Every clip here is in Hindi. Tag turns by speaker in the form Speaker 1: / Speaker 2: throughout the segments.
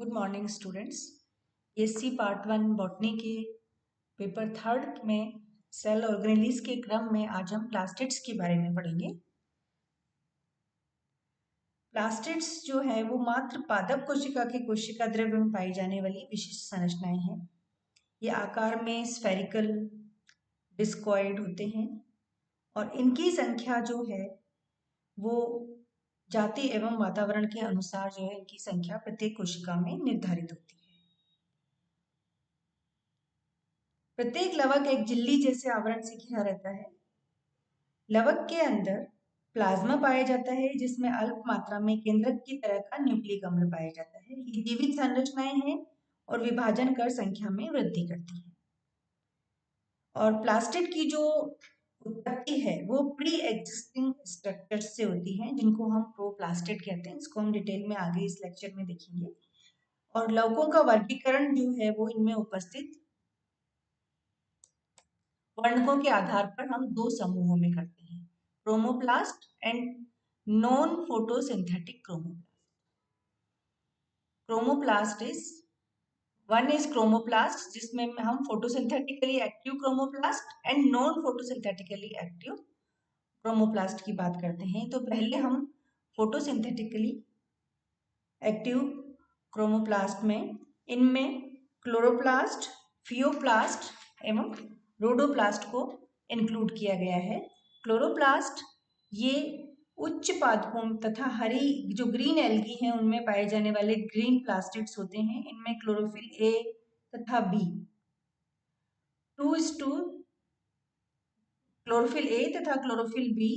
Speaker 1: Good morning students. SC part 1 botany के पेपर 3 में सेल ऑर्गेनेलिस के क्रम में आज हम प्लास्टिड्स के बारे में पढ़ेंगे। प्लास्टिड्स जो है वो मात्र पादप कोशिका के कोशिका द्रव्य में पाई जाने वाली विशिष्ट संरचनाएं हैं। ये आकार में स्फेरिकल डिस्कॉइड होते हैं और इनकी संख्या जो है वो जाति एवं वातावरण के अनुसार जो है इनकी संख्या प्रत्येक कोशिका में निर्धारित होती है। प्रत्येक लवक एक झिल्ली जैसे आवरण से घिरा रहता है। लवक के अंदर प्लाज्मा पाया जाता है जिसमें अल्प मात्रा में केंद्रक की तरह का न्यूक्लिक अम्ल पाया जाता है। ये जीवित संरचनाएं हैं और विभाजन कर संख्या में वृद्धि करती है। और प्लास्टिड की जो उत्पत्ति है वो प्री एग्जिस्टिंग स्ट्रक्चर्स से होती है जिनको हम प्रोप्लास्टिड कहते हैं। इसको हम डिटेल में आगे इस लेक्चर में देखेंगे। और लवकों का वर्गीकरण जो है वो इनमें उपस्थित वर्णकों के आधार पर हम दो समूहों में करते हैं, chromoplast and non photosynthetic chromoplast. Chromoplast is chromoplast जिसमें हम photosynthetically active chromoplast and non photosynthetically active chromoplast की बात करते हैं। तो पहले हम फोटोसिंथेटिकली एक्टिव क्रोमोप्लास्ट में इनमें क्लोरोप्लास्ट, फियोप्लास्ट एवं रोडोप्लास्ट को इंक्लूड किया गया है। क्लोरोप्लास्ट ये उच्च पादपों तथा हरी जो ग्रीन एल्गी हैं उनमें पाए जाने वाले ग्रीन प्लास्टिड्स होते हैं। इनमें क्लोरोफिल ए तथा बी 2:2 क्लोरोफिल ए तथा क्लोरोफिल बी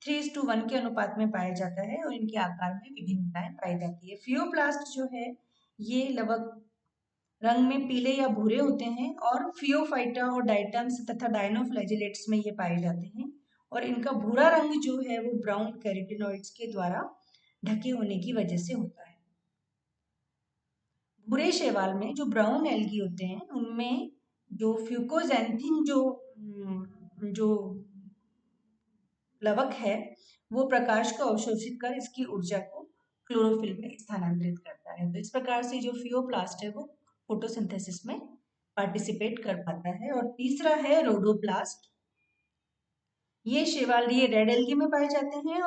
Speaker 1: 3:1 के अनुपात में पाया जाता है और इनके आकार में विभिन्नताएं पाई जाती है। फियोप्लास्ट जो है ये लवक रंग में पीले या भूरे होते हैं और फियोफाइटा और डाइटम्स तथा डायनोफ्लैजिलेट्स में ये पाए जाते हैं और इनका भूरा रंग जो है वो ब्राउन कैरोटिनॉइड्स के द्वारा ढके होने की वजह से होता है। भूरे शैवाल में जो ब्राउन एल्गी होते हैं उनमें जो फ्यूकोजैंथिन जो लवक है वो प्रकाश को अवशोषित कर इसकी ऊर्जा को क्लोरोफिल में स्थानांतरित करता है। तो इस प्रकार से जो फियोप्लास्ट है वो फोटोसिंथेसिस में पार्टिसिपेट कर पाता है। और तीसरा है रोडोप्लास्ट। ये शैवाल ये रेड एल्गी में पाए जाते हैं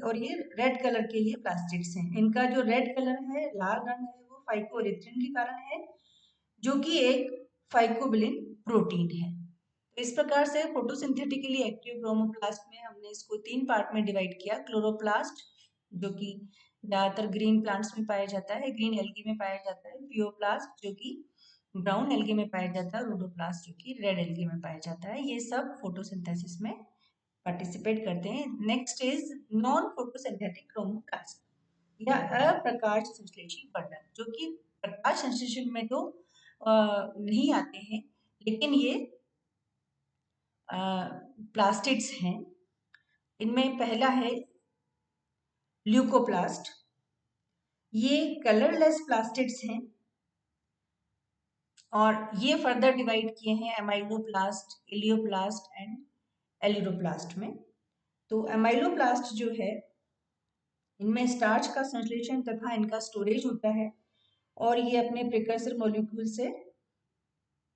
Speaker 1: और ये रेड कलर के ये प्लास्टिड्स हैं। इनका जो रेड कलर है, लाल रंग है, वो फाइकोएरिथ्रिन के कारण है जो कि एक फाइकोबिलिन प्रोटीन है। तो इस प्रकार से फोटोसिंथेटिकली एक्टिव क्रोमोप्लास्ट में हमने इसको 3 पार्ट में डिवाइड किया। क्लोरोप्लास्ट जो कि ज्यादातर ग्रीन प्लांट्स में पाया जाता है, ग्रीन एल्गी में पाया जाता है, फियोप्लास्ट जो कि ब्राउन एल्गी में पाया जाता है, रोडोप्लास्ट जो कि रेड एल्गी में पाया जाता है। ये सब फोटोसिंथेसिस में पार्टिसिपेट करते हैं। Next is non photosynthetic chromoplast या अप्रकाश संश्लेषी वर्णक, जो कि प्रकाश संश्लेषण में तो नहीं आते हैं लेकिन ये प्लास्टिड्स हैं। इनमें पहला है ल्यूकोप्लास्ट। ये कलरलेस प्लास्टिड्स हैं और ये फर्दर डिवाइड किए हैं एमाइलोप्लास्ट, इलियोप्लास्ट एंड एलिडोप्लास्ट में। तो एमाइलोप्लास्ट जो है इनमें स्टार्च का संश्लेषण तथा इनका स्टोरेज होता है और ये अपने प्रिकर्सर मॉलिक्यूल से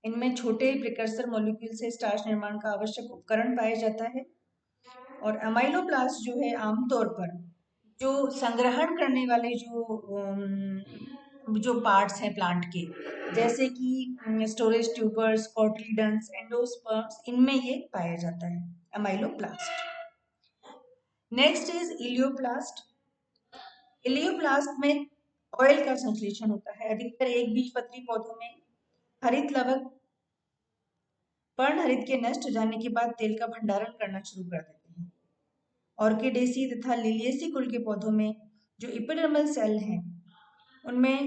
Speaker 1: इनमें छोटे प्रिकर्सर मॉलिक्यूल से स्टार्च निर्माण का आवश्यक उपकरण पाया जाता है। और एमाइलोप्लास्ट जो है आमतौर पर जो संग्रहण करने वाले जो पार्ट्स हैं प्लांट के, जैसे कि स्टोरेज ट्यूबर्स, कोटिलीडन्स, एंडोस्पर्म्स, इनमें ये पाया जाता है amyloplast. Next is elaioplast. Elaioplast में ऑयल का संश्लेषण होता है। अधिकतर एक बीजपत्री पौधों में हरित लवक पर्णहरित के नष्ट हो जाने के बाद तेल का भंडारण करना शुरू कर देते हैं। ऑर्किडेसी तथा लिलिएसी कुल के पौधों में जो एपिडर्मल सेल हैं उनमें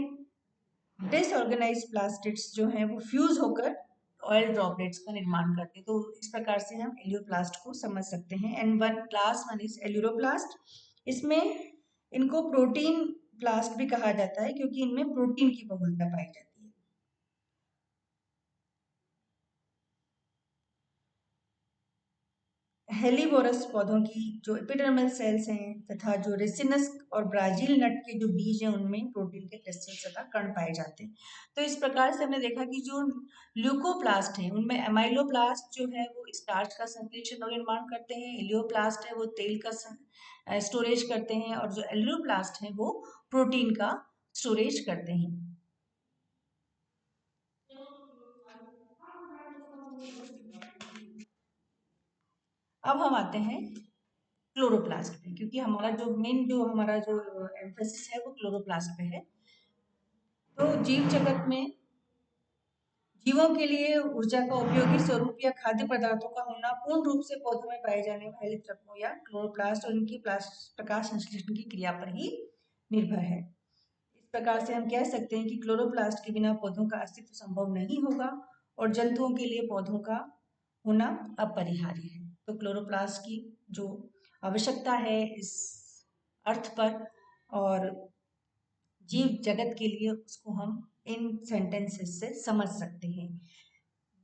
Speaker 1: डिसऑर्गेनाइज्ड प्लास्टिड्स जो हैं वो फ्यूज होकर ऑयल ड्रॉपलेट्स का निर्माण करते हैं। तो इस प्रकार से हम एलियोप्लास्ट को समझ सकते हैं। And class one is aleuroplast. इसमें इनको प्रोटीन प्लास्ट भी कहा जाता है क्योंकि इनमें प्रोटीन की बहुलता पाई जाती है। हेलिबोरस पौधों की जो एपिडर्मल सेल्स हैं तथा जो रेसिनस और ब्राजील नट के जो बीज हैं उनमें प्रोटीन के क्रिस्टल्स तथा कण पाए जाते हैं। तो इस प्रकार से हमने देखा कि जो ल्यूकोप्लास्ट हैं उनमें एमाइलोप्लास्ट जो है वो स्टार्च का संश्लेषण और निर्माण करते हैं, इलियोप्लास्ट है वो तेल का स्टोरेज करते हैं और जो एल्यूरोप्लास्ट है वो प्रोटीन का स्टोरेज करते हैं। अब हम आते हैं क्लोरोप्लास्ट पे, क्योंकि हमारा जो मेन जो हमारा जो एम्फेसिस है वो क्लोरोप्लास्ट पे है। तो जीव जगत में जीवों के लिए ऊर्जा का उपयोगी स्वरूप या खाद्य पदार्थों का होना पूर्ण रूप से पौधों में पाए जाने वाले तत्वों या क्लोरोप्लास्ट और उनकी प्रकाश संश्लेषण की क्रिया पर ही निर्भर है। इस प्रकार से हम कह सकते हैं कि क्लोरोप्लास्ट के बिना पौधों का अस्तित्व संभव नहीं होगा और जंतुओं के लिए पौधों का होना अपरिहार्य है। तो क्लोरोप्लास्ट की जो आवश्यकता है इस अर्थ पर और जीव जगत के लिए उसको हम इन सेंटेंसेस से समझ सकते हैं।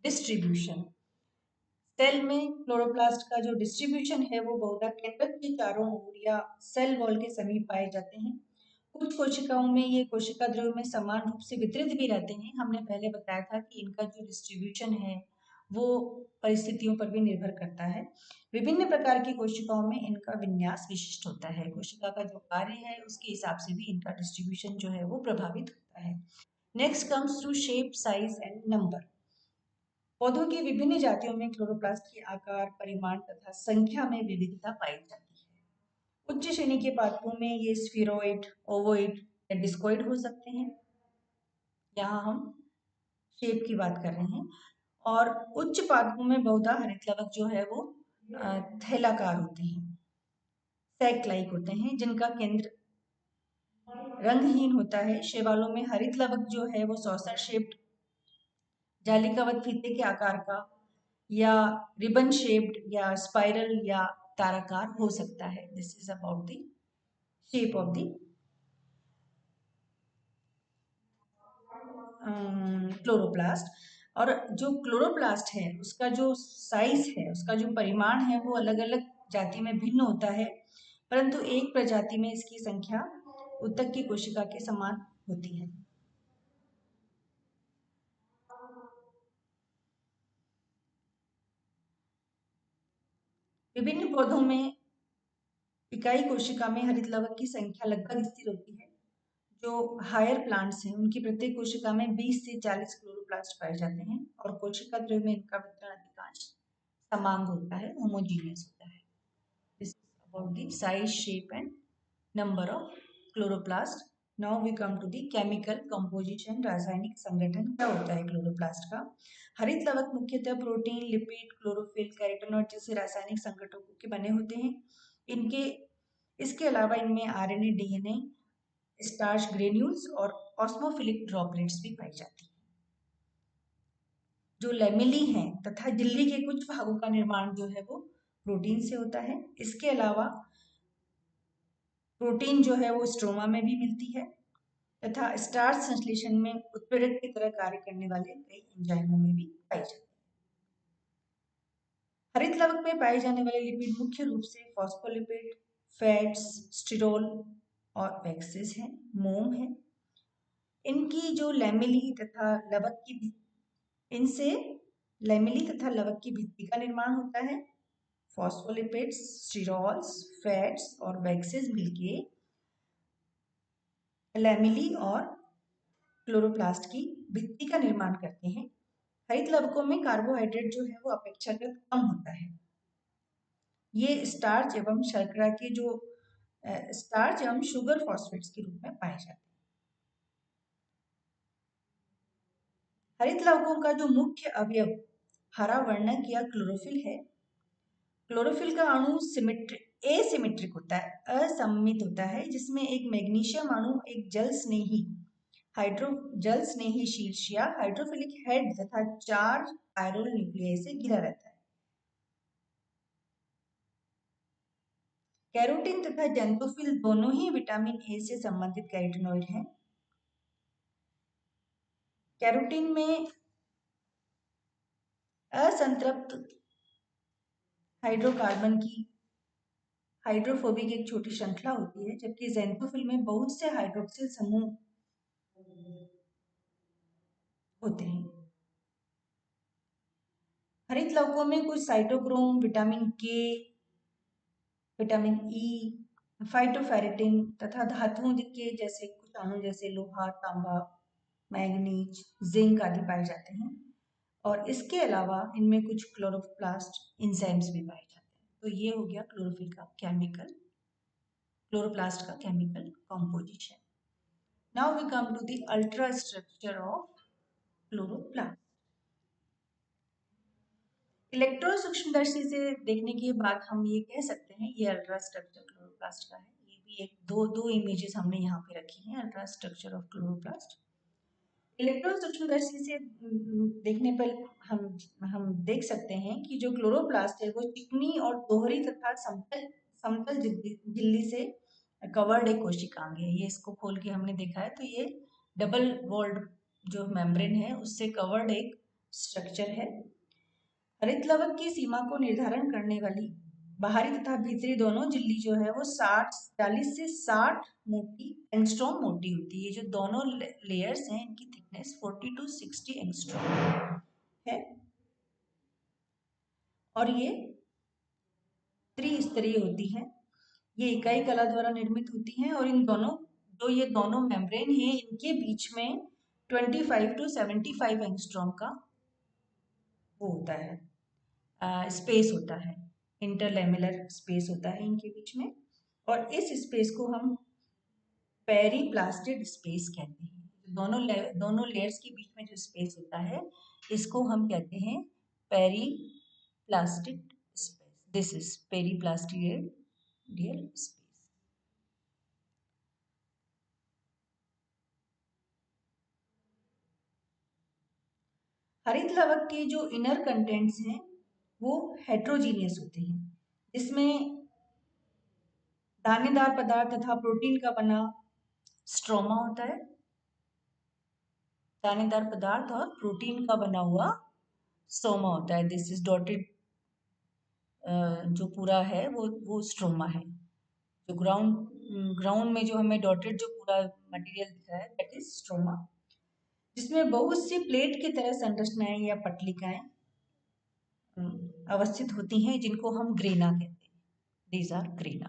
Speaker 1: डिस्ट्रीब्यूशन, सेल में क्लोरोप्लास्ट का जो डिस्ट्रीब्यूशन है वो बहुधा केंद्रक के चारों ओर या सेल वॉल के समीप पाए जाते हैं। कुछ कोशिकाओं में ये कोशिका द्रव्य में समान रूप से वितरित भी रहते हैं। हमने पहले बताया था कि इनका जो डिस्ट्रीब्यूशन है वो परिस्थितियों पर भी निर्भर करता है। विभिन्न प्रकार की कोशिकाओं में इनका विन्यास विशिष्ट होता है। कोशिका का जो कार्य है उसके हिसाब से भी इनका डिस्ट्रीब्यूशन जो है वो प्रभावित होता है। Next comes to shape, size and number. पौधों की विभिन्न जातियों में क्लोरोप्लास्ट की आकार, परिमाण तथा संख्या में विविधता पाई जाती है। उच्च श्रेणी के पादपों में ये स्फीरोइड, ओवोइड या डिस्कोइड हो सकते हैं। यहाँ हम शेप की बात कर रहे हैं। और उच्च पादपों में बहुधा हरित लवक जो है वो थैलाकार होते हैं, सैक लाइक होते हैं, जिनका केंद्र रंगहीन होता है। शैवालों में हरित लवक जो है वो सॉसर शेप्ड, जालिकावत फीते के आकार का या रिबन शेप्ड या स्पाइरल या ताराकार हो सकता है। This is about the shape of the chloroplast. और जो क्लोरोप्लास्ट है उसका जो साइज है, उसका जो परिमाण है वो अलग अलग जाति में भिन्न होता है, परंतु एक प्रजाति में इसकी संख्या उत्तक की कोशिका के समान होती है। विभिन्न पौधों में इकाई कोशिका में हरित लवक की संख्या लगभग स्थिर होती है। जो हायर प्लांट्स हैं उनकी प्रत्येक कोशिका में 20 से 40 क्लोरोप्लास्ट पाए जाते हैं और कोशिका द्रव्य में इनका वितरण अधिकांश समान होता है, होमोजीनियस होता है। This is about the size, shape and number of chloroplast. Now we come to the chemical composition, रासायनिक संगठन क्या होता है क्लोरोप्लास्ट का। हरित लवक मुख्यतः प्रोटीन, लिपिड, क्लोरोफिल, कैरोटेनॉइड जैसे रासायनिक संगठनों के बने होते हैं। इनके इसके अलावा इनमें आरएनए, डीएनए, स्टार्च ग्रेन्यूल्स और ऑस्मोफिलिक ड्रॉपलेट्स भी पाई जाती हैं। जो लेमिली हैं तथा झिल्ली के कुछ भागों का निर्माण जो है वो प्रोटीन से होता है। इसके अलावा प्रोटीन जो है वो स्ट्रोमा में भी मिलती है तथा स्टार्च संश्लेषण में उत्प्रेरक की तरह कार्य करने वाले कई एंजाइमों में भी पाई जाती है। हरित लवक में पाए जाने वाले लिपिड मुख्य रूप से फॉस्फोलिपिड, फैट्स, स्टिरोल और वैक्सेस हैं, मोम है। इनकी जो लैमेली तथा लवक की इनसे लैमेली तथा लवक की भित्ति का निर्माण होता है। फॉस्फोलिपिड्स, स्टिरोल्स, फैट्स और वैक्सेस मिलके लैमेली और क्लोरोप्लास्ट की भित्ति का निर्माण करते हैं। हरित लवकों में कार्बोहाइड्रेट जो है वो अपेक्षाकृत कम होता है। ये स्टार्च एवं शर्करा के जो स्टार्च एवं शुगर फॉस्फेट्स के रूप में पाए जाते हैं। हरित लवकों का जो मुख्य अवयव हरा वर्णक या क्लोरोफिल है। क्लोरोफिल का अणु एसिमेट्रिक होता है, असममित होता है, जिसमें एक मैग्नीशियम अणु एक जल स्नेही शीर्ष या हाइड्रोफिलिक हेड तथा 4 पायरोल न्यूक्लियाई से घिरा रहता है। कैरोटीन तथा जेंटोफिल दोनों ही विटामिन ए से संबंधित कैरोटीनॉइड हैं। कैरोटीन में असंतृप्त हाइड्रोकार्बन की हाइड्रोफोबिक एक छोटी श्रृंखला होती है, जबकि ज़ेंथोफिल में बहुत से हाइड्रोक्सिल समूह होते हैं। हरित लवकों में कुछ साइटोक्रोम, विटामिन के, विटामिन ई, फाइटोफेरेटिन तथा धातुओं के जैसे कुछ अणु जैसे लोहा, तांबा, मैग्नीज, जिंक आदि पाए जाते हैं। और इसके अलावा इनमें कुछ क्लोरोप्लास्ट एंजाइम्स भी पाए जाते हैं। तो ये हो गया क्लोरोप्लास्ट का chemical composition. Now we come to the ultra structure of chloroplast. Electron सूक्ष्मदर्शी से देखने के बाद हम ये कह सकते हैं ये अल्ट्रा स्ट्रक्चर क्लोरोप्लास्ट का है। ये भी एक दो इमेजेस हमने यहाँ पे रखी हैं ultra structure of chloroplast. Electron सूक्ष्मदर्शी से देखने पर हम देख सकते हैं कि जो क्लोरोप्लास्ट है वो चिकनी और दोहरी तथा समतल समतल झिल्ली से कवर्ड एक कोशिकांग है। ये इसको खोल के हमने देखा है तो ये डबल वॉल्ड जो मेम्ब्रेन है उससे कवर्ड एक स्ट्रक्चर है। हरित लवक की सीमा को निर्धारण करने वाली बाहरी तथा भीतरी दोनों झिल्ली जो है वो 40 से 60 मोटी एंगस्ट्रॉम मोटी होती है। ये जो दोनों लेयर्स हैं इनकी थिकनेस 40 to 60 एंगस्ट्रॉम है और ये त्रिस्तरीय होती है। ये इकाई कला द्वारा निर्मित होती हैं और इन दोनों ये दोनों मेम्ब्रेन हैं इनके बीच में 25 to 75 एंगस्ट्रॉम का वो होता है स्पेस होता है, इंटरलेमुलर स्पेस होता है इनके बीच में और इस स्पेस को हम पेरीप्लास्टिड स्पेस कहते हैं। दोनों लेयर्स के बीच में जो स्पेस होता है इसको हम कहते हैं periplastid space. This is periplastid space. हरित लवक के जो इनर कंटेंट्स हैं वो हेट्रोजीनियस होते हैं। इसमें दानेदार पदार्थ तथा प्रोटीन का बना स्ट्रोमा होता है। दानेदार पदार्थ और प्रोटीन का बना हुआ स्ट्रोमा होता है। दिस इज डॉटेड जो पूरा है वो स्ट्रोमा है। जो ग्राउंड में जो हमें डॉटेड जो पूरा मटेरियल दिख रहा है दैट इज स्ट्रोमा, जिसमें बहुत सी प्लेट की तरह संरचनाएं या पटलिकाएं अवस्थित होती हैं जिनको हम ग्रेना कहते हैं। These are grana.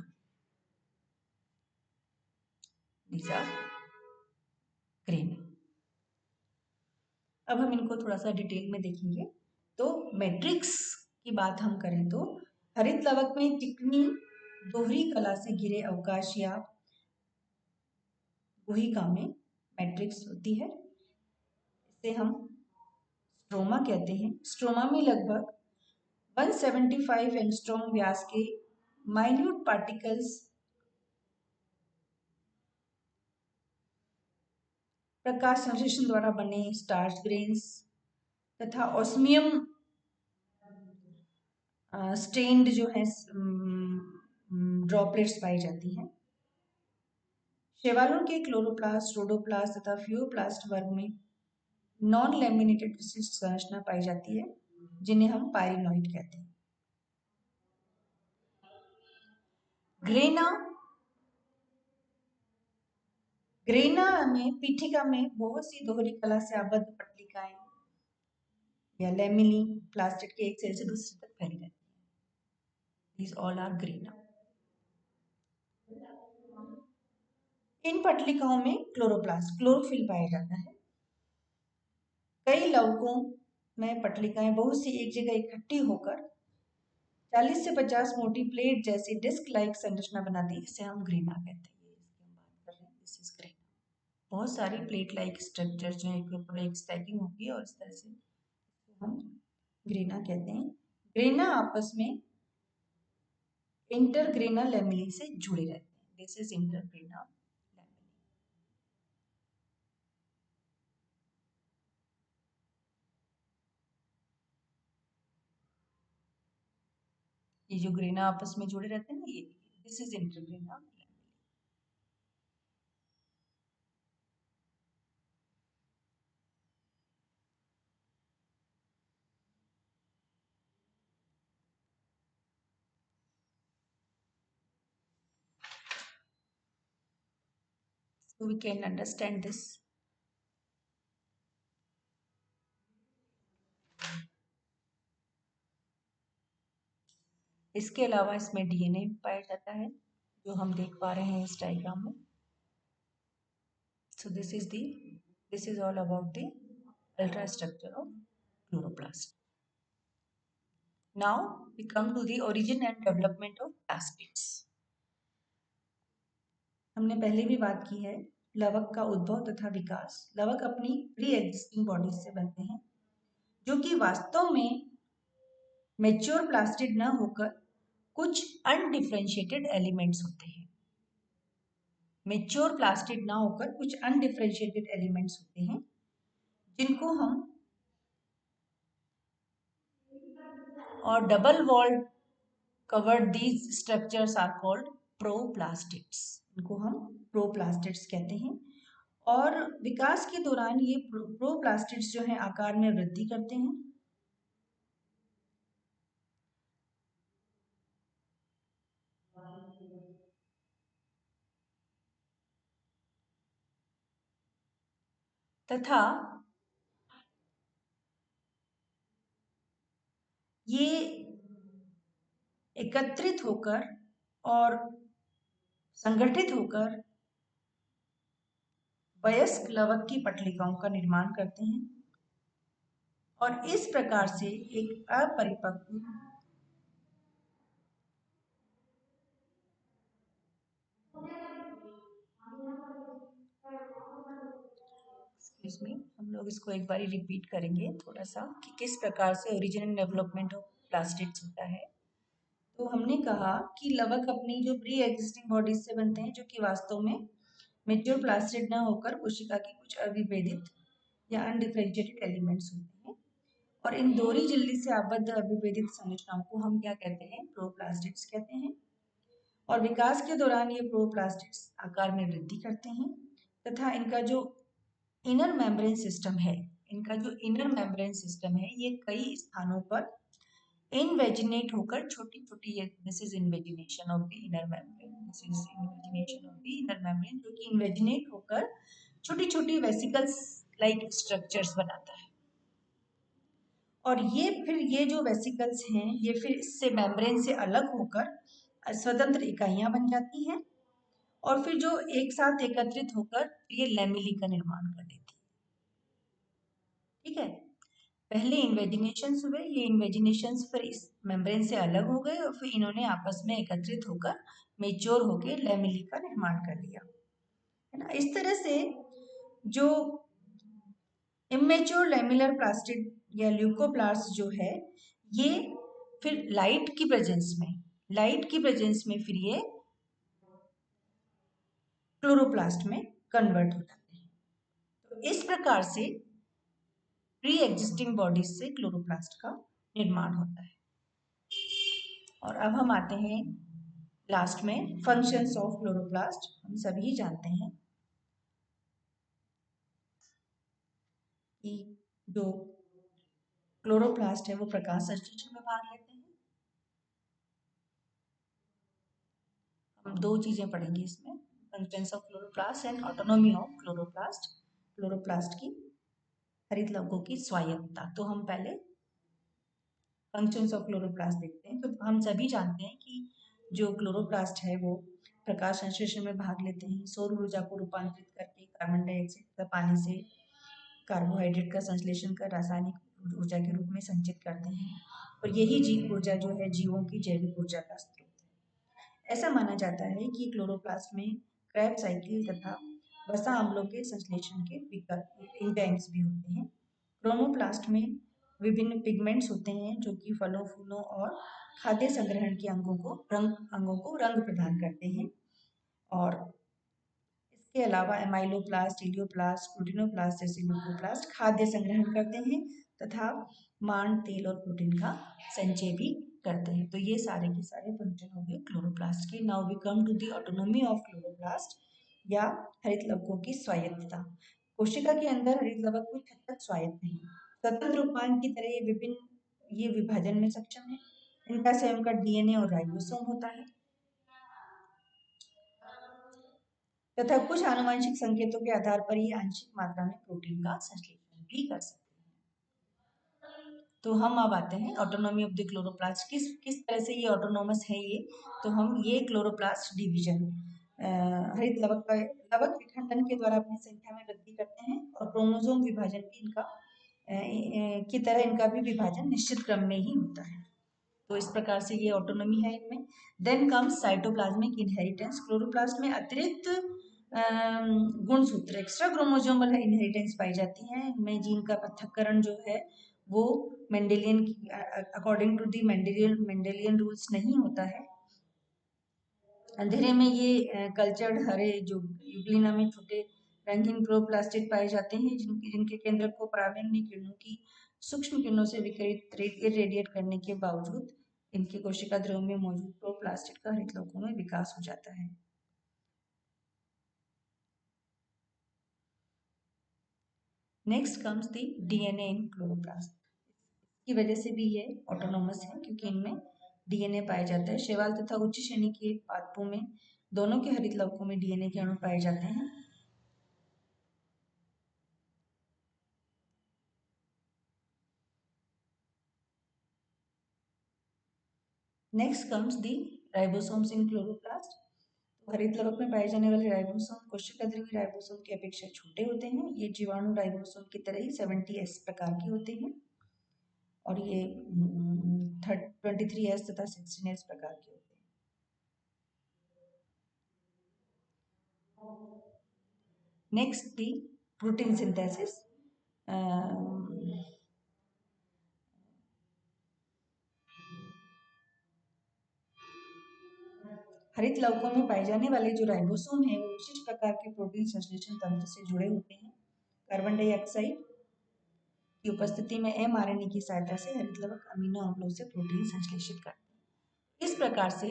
Speaker 1: अब हम इनको थोड़ा सा डिटेल में देखेंगे। तो मैट्रिक्स की बात हम करें तो हरित लवक में चिकनी दोहरी कला से घिरे अवकाश या गुहिका में मैट्रिक्स होती है। इसे हम स्ट्रोमा कहते हैं। स्ट्रोमा में लगभग 175 एंगस्ट्रॉम व्यास के माइन्यूट पार्टिकल्स प्रकाश संश्लेषण द्वारा बने स्टार्च ग्रेन्स तथा ऑस्मियम स्टेन्ड जो है ड्रॉपलेट्स पाई जाती हैं। शैवालों के क्लोरोप्लास्ट, रोडोप्लास्ट तथा फ्यूरोप्लास्ट वर्ग में नॉन लैमिनेटेड विशिष्ट संरचना पाई जाती है जिन्हें हम पायरिनॉइड कहते हैं। ग्रेना में पीठिका में बहुत सी दोहरी कला से आबद्ध पट्टिकाएं या लैमिनी प्लास्टिड के एक सेल से दूसरे तक फैली रहती है। These all are grana. इन पट्टिकाओं में क्लोरोफिल पाया जाता है। कई लवकों में पट्टिकाएं बहुत सी एक जगह इकट्ठी होकर 40 से 50 मोटी प्लेट जैसी डिस्क लाइक संरचना बनाती है, जिसे हम ग्रेना कहते हैं। इसकी हम बात कर रहे हैं, दिस इज ग्रेना। बहुत सारी प्लेट लाइक स्ट्रक्चर जो है के ऊपर एक स्टैकिंग होगी और इस तरह से हम ग्रेना कहते हैं। ग्रेना आपस में इंटरग्रेना लैमेली से जुड़े रहते हैं। This is intergrana lamellae. ये जो ग्रेना आपस में जुड़े रहते हैं ना, ये this is intergrana. So we can understand this. इसके अलावा इसमें डीएनए पाया जाता है, जो हम देख पा रहे हैं इस डायग्राम में. So this is all about the ultrastructure of chloroplast. Now we come to the origin and development of plastids. हमने पहले भी बात की है लवक का उद्भव तथा विकास. लवक अपनी प्री एग्जिस्टिंग बॉडीज से बनते हैं, जो कि वास्तव में मेच्योर प्लास्टिड न होकर कुछ अनडिफरेंशिएटेड एलिमेंट्स होते हैं. मेच्योर प्लास्टिड ना होकर कुछ अनडिफरेंशिएटेड एलिमेंट्स होते हैं, जिनको हम और double walled covered these structures are called proplastids. इनको हम प्रोप्लास्टिड्स कहते हैं. और विकास के दौरान ये प्रोप्लास्टिड्स जो हैं आकार में वृद्धि करते हैं. तथा ये एकत्रित होकर और संगठित होकर वयस्क लवक की पटलिकाओं का निर्माण करते हैं और इस प्रकार से एक अपरिपक्व इसमें हम लोग इसको एक बार रिपीट करेंगे थोड़ा सा कि किस प्रकार से origin and development of plastids होता है. तो हमने कहा कि लवक अपनी जो प्री एग्जिस्टिंग बॉडीज से बनते हैं, जो कि वास्तव में मेच्योर प्लास्टिड न होकर कोशिका की कुछ अविभेदित या अनडिफरेंशिएटेड एलिमेंट्स होते हैं. और इन दोहरी झिल्ली से आबद्ध अविभेदित संरचनाओं को हम क्या कहते हैं? प्रोप्लास्टिड्स कहते हैं. और विकास के दौरान ये प्रोप्लास्टिड्स आकार में वृद्धि करते हैं तथा इनका जो इनर मेम्ब्रेन सिस्टम है, ये कई स्थानों पर इनवेजिनेट होकर छोटी छोटी, this is invagination of the inner membrane, जो कि इन्वेजिनेट होकर छोटी छोटी वेसिकल्स लाइक स्ट्रक्चर्स बनाता है. और ये जो वेसिकल्स हैं, ये फिर इससे मेम्ब्रेन से अलग होकर स्वतंत्र इकाइयां बन जाती हैं और फिर जो एक साथ एकत्रित होकर ये लैमेली का निर्माण कर देती है. ठीक है, पहले इन्वेजिनेशंस हुए, ये इन्वेजिनेशंस फिर इस मेम्ब्रेन से अलग हो गए और फिर इन्होंने आपस में एकत्रित होकर मेच्योर होकर लैमेली का निर्माण कर लिया, है ना. इस तरह से जो इमेच्योर लैमेलर प्लास्टिड या ल्यूकोप्लास्ट जो है, ये फिर लाइट की प्रेजेंस में फिर ये क्लोरोप्लास्ट में कन्वर्ट हो जाते हैं. तो इस प्रकार से प्री एग्जिस्टिंग बॉडीज से क्लोरोप्लास्ट का निर्माण होता है. और अब हम आते हैं लास्ट में फंक्शंस ऑफ क्लोरोप्लास्ट. हम सभी जानते हैं कि जो क्लोरोप्लास्ट है वो प्रकाश संश्लेषण में भाग लेते हैं. हम दो चीजें पढ़ेंगे इसमें, functions of chloroplast and autonomy of chloroplast. Chloroplast की हरित लवकों की स्वायत्तता. तो हम पहले फंक्शंस ऑफ क्लोरोप्लास्ट देखते हैं. तो हम सभी जानते हैं कि जो क्लोरोप्लास्ट है वो प्रकाश संश्लेषण में भाग लेते हैं. सौर ऊर्जा को रूपांतरित करके कार्बन डाइऑक्साइड तथा पानी से कार्बोहाइड्रेट का संश्लेषण कर रासायनिक ऊर्जा के रूप में संचित करते हैं. और यही जीव ऊर्जा जो है जीवों की जैविक ऊर्जा का स्रोत है. ऐसा माना जाता है कि क्लोरोप्लास्ट में क्रेब्स साइकिल तथा वसा अम्लों के संश्लेषण के विकल्प एंजाइम्स भी होते हैं. क्रोमोप्लास्ट में विभिन्न पिगमेंट्स होते हैं जो कि फलों, फूलों और खाद्य संग्रहण के अंगों को रंग प्रदान करते हैं. और इसके अलावा एमाइलोप्लास्ट, इलियोप्लास्ट, प्रोटीनोप्लास्ट जैसे ल्यूकोप्लास्ट खाद्य संग्रहण करते हैं तथा मांड, तेल और प्रोटीन का संचय भी करते हैं. तो ये सारे के सारे फंक्शन हो गए क्लोरोप्लास्ट के. Now we come to the autonomy of chloroplast या हरित लवकों की स्वायत्तता. कोशिका के अंदर हरित लवक कोई हद तक स्वायत्त नहीं, स्वतंत्र उपांग की तरह ये विभाजन में सक्षम है. इनका स्वयं का डीएनए और राइबोसोम होता है. तथा कुछ आनुवंशिक संकेतों के आधार पर ये आंशिक मात्रा में प्रोटीन का संश्लेषण भी कर सकते हैं। तो हम अब आते हैं ऑटोनॉमी ऑफ द क्लोरोप्लास्ट, किस किस तरह से ये ऑटोनॉमस है ये। तो हम ये क्लोरोप्लास्ट डिवीजन हरित लवक विखंडन के द्वारा अपनी संख्या में वृद्धि करते हैं और क्रोमोसोम विभाजन भी इनका की तरह इनका भी विभाजन निश्चित क्रम में ही होता है। तो इस प्रकार से ये ऑटोनॉमी है इनमें। Then comes cytoplasmic inheritance. Chloroplast में अतिरिक्त गुणसूत्र एक्स्ट्रा क्रोमोसोमल इनहेरिटेंस पाई जाती है। इनमें जीन का पृथक्करण जो है वो Mendelian according to the Mendelian rules नहीं होता है। अंधेरे में ये कल्चर्ड हरे जो यूग्लिना में छोटे रंगीन क्लोरोप्लास्टिड पाए जाते हैं जिनके केंद्र को पराबैंगनी किरणों की सूक्ष्म किरणों से विकिरित रेडिएट करने के बावजूद इनके कोशिका द्रव में मौजूद क्लोरोप्लास्टिड का हरित लवकों में विकास हो जाता है। Next comes the DNA in chloroplast. की वजह से भी ये ऑटोनोमस है क्योंकि इनमें डीएनए पाया जाता है। शैवाल तथा उच्च श्रेणी के पादपों में दोनों के हरित लवकों में डीएनए के अणु पाए जाते हैं। Next comes the ribosomes in chloroplast. तो हरित लवक में पाए जाने वाले राइबोसोम कोशिकाद्रवी राइबोसोम की अपेक्षा छोटे होते हैं। ये जीवाणु राइबोसोम की तरह ही 70S प्रकार के होते हैं और ये 23S तथा 16S प्रकार के होते हैं। नेक्स्ट दी प्रोटीन सिंथेसिस। हरित लवकों में पाए जाने वाले जो राइबोसोम है वो विशिष्ट प्रकार के प्रोटीन संश्लेषण तंत्र से जुड़े होते हैं। कार्बन डाइऑक्साइड की उपस्थिति में mRNA की सहायता से हरित लवक अमीनो अम्लों से प्रोटीन संश्लेषित करते हैं। इस प्रकार से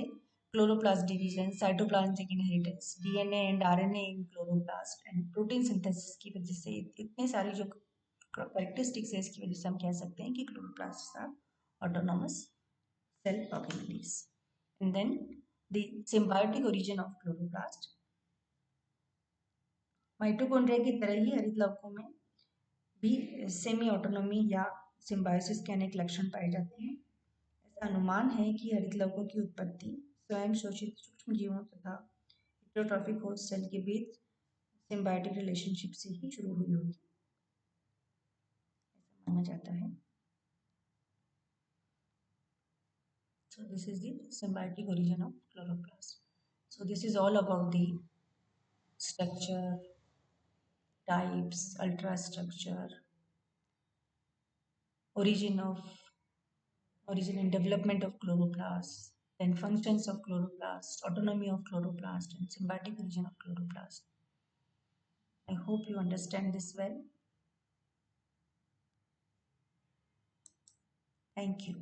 Speaker 1: chloroplast division, cytoplasmic inheritance, DNA and RNA in chloroplast and protein synthesis की वजह से इतने सारी जो कैरेक्टरिस्टिक्स है इसकी वजह से हम कह सकते हैं कि chloroplast are autonomous cell organelles. And then the symbiotic origin of chloroplast. Mitochondria की तरह ही हरित लवकों में भी सेमी ऑटोनॉमी या सिम्बायोसिस के अनेक लक्षण पाए जाते हैं। ऐसा अनुमान है कि हरित लवकों की उत्पत्ति स्वयं शोषित सूक्ष्म जीवों तथा हेटेरोट्रॉफिक होस्ट सेल के बीच सिम्बायोटिक रिलेशनशिप से ही शुरू हुई होगी, ऐसा माना जाता है। So this is the symbiotic origin of chloroplast. So this is all about the structure, types, ultrastructure, origin and development of chloroplast, then functions of chloroplast, autonomy of chloroplast, and symbiotic origin of chloroplast. I hope you understand this well. Thank you.